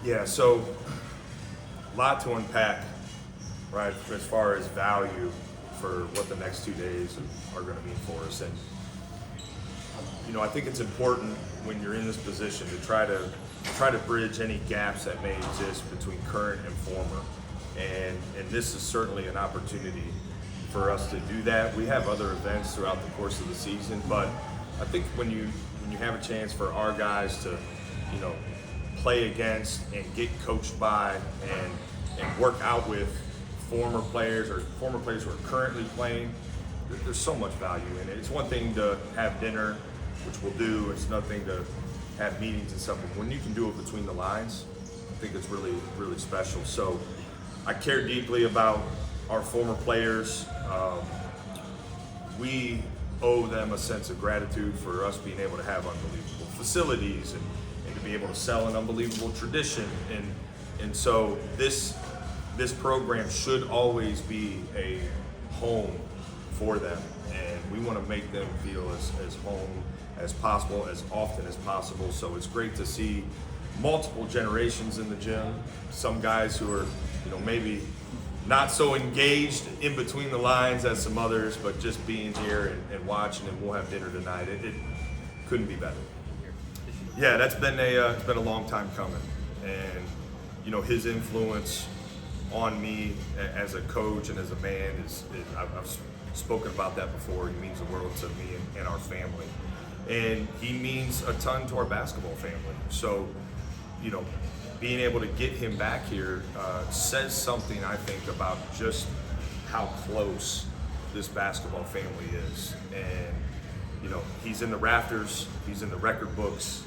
Yeah, so a lot to unpack, right, as far as value for what the next 2 days are going to mean for us. And, I think it's important when you're in this position to try to bridge any gaps that may exist between current and former. And this is certainly an opportunity for us to do that. We have other events throughout the course of the season, but I think when you have a chance for our guys to, play against and get coached by and work out with former players or former players who are currently playing, there's so much value in it. It's one thing to have dinner, which we'll do. It's another thing to have meetings and stuff. But when you can do it between the lines, I think it's really, really special. So I care deeply about our former players. We owe them a sense of gratitude for us being able to have unbelievable facilities and to be able to sell an unbelievable tradition. And so this program should always be a home for them. And we want to make them feel as home as possible, as often as possible. So it's great to see multiple generations in the gym. Some guys who are, maybe not so engaged in between the lines as some others, but just being here and watching, and we'll have dinner tonight. It couldn't be better. Yeah, that's been it's been a long time coming, and his influence on me as a coach and as a man is I've spoken about that before. He means the world to me and our family, and he means a ton to our basketball family. So, being able to get him back here says something, I think, about just how close this basketball family is. And, he's in the rafters, he's in the record books.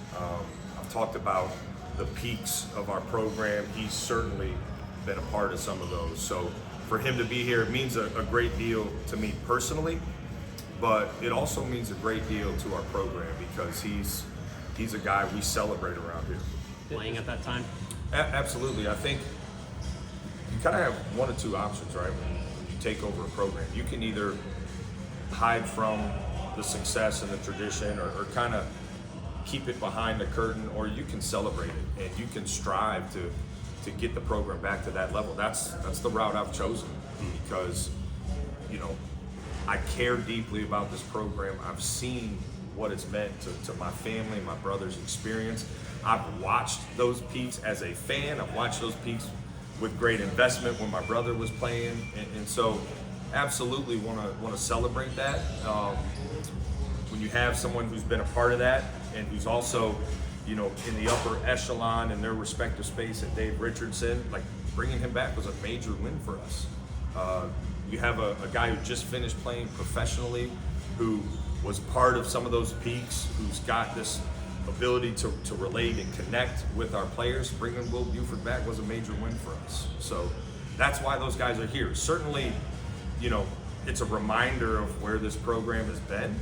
I've talked about the peaks of our program. He's certainly been a part of some of those. So for him to be here, it means a great deal to me personally, but it also means a great deal to our program because he's a guy we celebrate around here. Playing at that time? Absolutely. I think you kind of have one of two options, right? When you take over a program, you can either hide from the success and the tradition or kind of keep it behind the curtain, or you can celebrate it and you can strive to get the program back to that level. That's the route I've chosen because, I care deeply about this program. I've seen what it's meant to my family, my brother's experience. I've watched those peaks as a fan. I've watched those peaks with great investment when my brother was playing, and so absolutely want to celebrate that. When you have someone who's been a part of that and who's also, in the upper echelon in their respective space at Dave Richardson, like bringing him back was a major win for us. You have a guy who just finished playing professionally, who was part of some of those peaks, who's got this ability to relate and connect with our players. Bringing Will Buford back was a major win for us. So that's why those guys are here. Certainly, it's a reminder of where this program has been,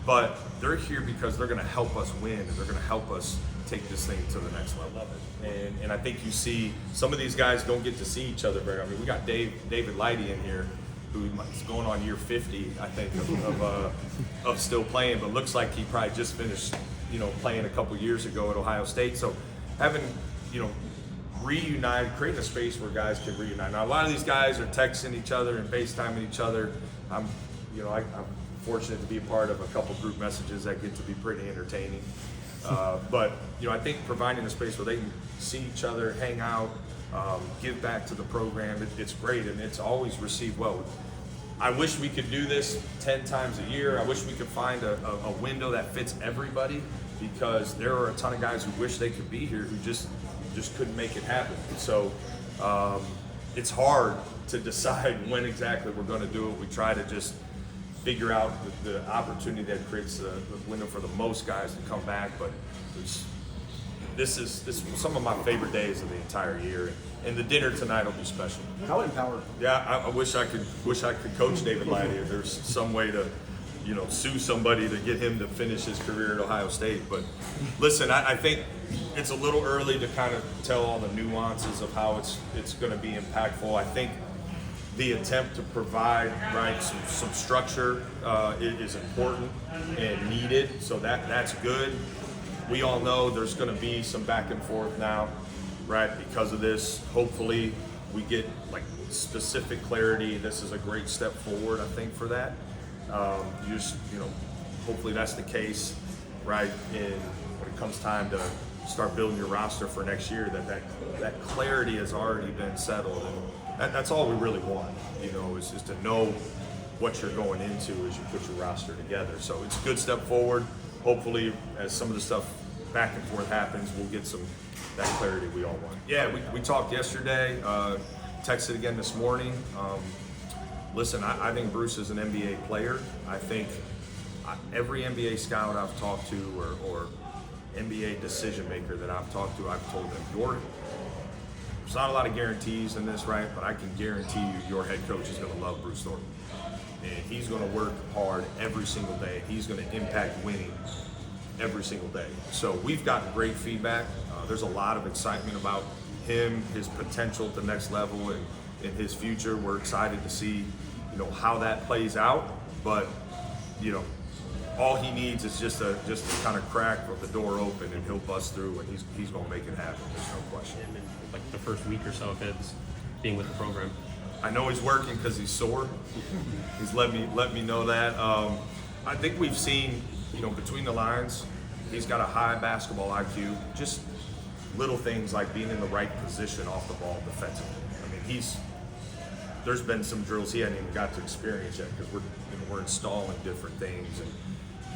but they're here because they're going to help us win and they're going to help us take this thing to the next level. And I think you see some of these guys don't get to see each other very. I mean, we got David Lighty in here, who's going on year 50, I think, of still playing, but looks like he probably just finished, playing a couple years ago at Ohio State. So having, reunited, creating a space where guys can reunite. Now, a lot of these guys are texting each other and FaceTiming each other. I'm fortunate to be a part of a couple group messages that get to be pretty entertaining. But I think providing a space where they can see each other, hang out, give back to the program, it's great, and it's always received well. I wish we could do this 10 times a year. I wish we could find a window that fits everybody, because there are a ton of guys who wish they could be here who just couldn't make it happen. So it's hard to decide when exactly we're going to do it. We try to just figure out the opportunity that creates the window for the most guys to come back. But this is some of my favorite days of the entire year, and the dinner tonight will be special. How empowered? Yeah, I wish I could coach David Lighty. If there's some way to, sue somebody to get him to finish his career at Ohio State. But listen, I think it's a little early to kind of tell all the nuances of how it's going to be impactful. I think the attempt to provide some structure is important and needed, so that's good. We all know there's going to be some back and forth now right? Because of this, hopefully we get like specific clarity. This is a great step forward, I think, for that. Hopefully that's the case, right? When it comes time to start building your roster for next year, that clarity has already been settled, and that's all we really want, is just to know what you're going into as you put your roster together. So it's a good step forward. Hopefully, as some of the stuff back and forth happens, we'll get that clarity we all want. Yeah, we talked yesterday, texted again this morning. Listen, I think Bruce is an NBA player. I think every NBA scout I've talked to or NBA decision maker that I've talked to, I've told them, there's not a lot of guarantees in this, right? But I can guarantee you your head coach is going to love Bruce Thornton. And he's going to work hard every single day. He's going to impact winning every single day. So we've gotten great feedback. There's a lot of excitement about him, his potential at the next level, and in his future. We're excited to see, how that plays out. But, all he needs is just to kind of crack the door open, and he'll bust through, and he's going to make it happen. There's no question. And like the first week or so of his being with the program, I know he's working because he's sore. He's let me know that. I think we've seen, between the lines, he's got a high basketball IQ. Just little things like being in the right position off the ball defensively. I mean, there's been some drills he hadn't even got to experience yet because we're installing different things,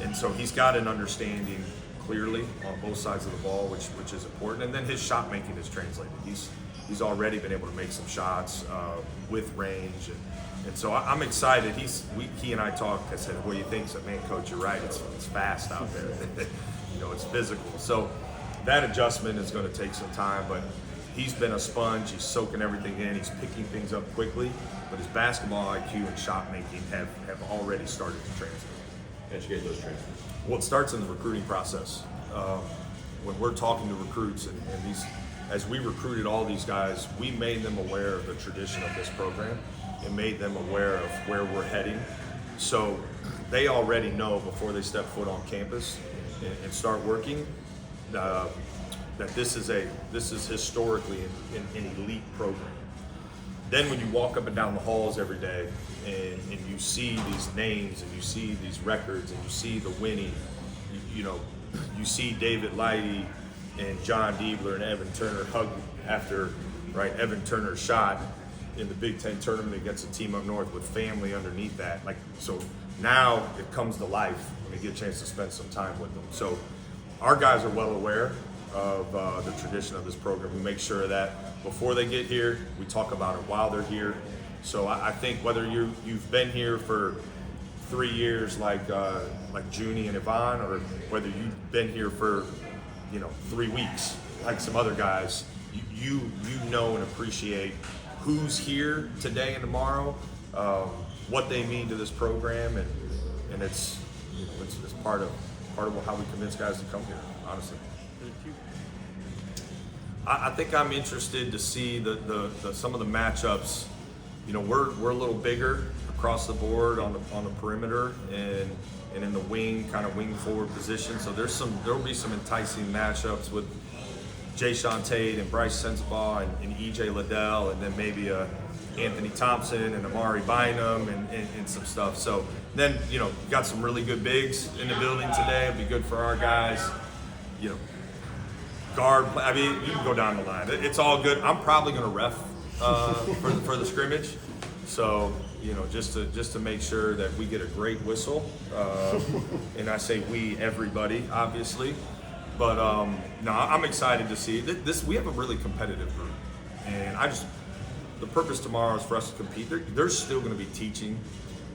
and so he's got an understanding clearly on both sides of the ball, which is important. And then his shot making is translated. He's already been able to make some shots with range, and so I'm excited. He and I talked. I said, "What do you think?" He said, "Man, coach, you're right. It's fast out there. It's physical." So that adjustment is going to take some time, but he's been a sponge. He's soaking everything in. He's picking things up quickly, but his basketball IQ and shot making have already started to translate. How'd you get those transfers? Well, it starts in the recruiting process. When we're talking to recruits and as we recruited all these guys, we made them aware of the tradition of this program and made them aware of where we're heading. So they already know before they step foot on campus and start working that this is historically an elite program. Then when you walk up and down the halls every day and you see these names and you see these records and you see the winning, you see David Lighty and John Diebler and Evan Turner hug after, right, Evan Turner's shot in the Big Ten tournament against a team up north with family underneath that. So now it comes to life when you get a chance to spend some time with them. So our guys are well aware of the tradition of this program. We make sure that before they get here, we talk about it while they're here. So I think whether you've been here for 3 years like Junie and Yvonne, or whether you've been here for 3 weeks like some other guys, you know and appreciate who's here today and tomorrow, what they mean to this program, and it's part of how we convince guys to come here, honestly. I think I'm interested to see the some of the matchups. We're a little bigger across the board on the perimeter and in the wing forward position. So there'll be some enticing matchups with Jayshawn Tate and Bryce Sensabaugh and EJ Liddell, and then maybe Anthony Thompson and Amari Bynum and some stuff. So then got some really good bigs in the building today. It'll be good for our guys. Guard. I mean, you can go down the line. It's all good. I'm probably going to ref for the scrimmage. So just to make sure that we get a great whistle. And I say we, everybody, obviously. But no, I'm excited to see this. We have a really competitive group, and the purpose tomorrow is for us to compete. There's still going to be teaching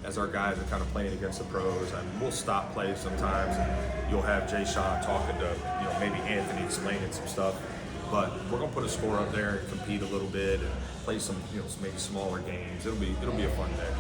as our guys are kind of playing against the pros, and we'll stop play sometimes. And you'll have Jay Sean talking to maybe Anthony explaining some stuff, but we're gonna put a score up there and compete a little bit and play some maybe smaller games. It'll be a fun day.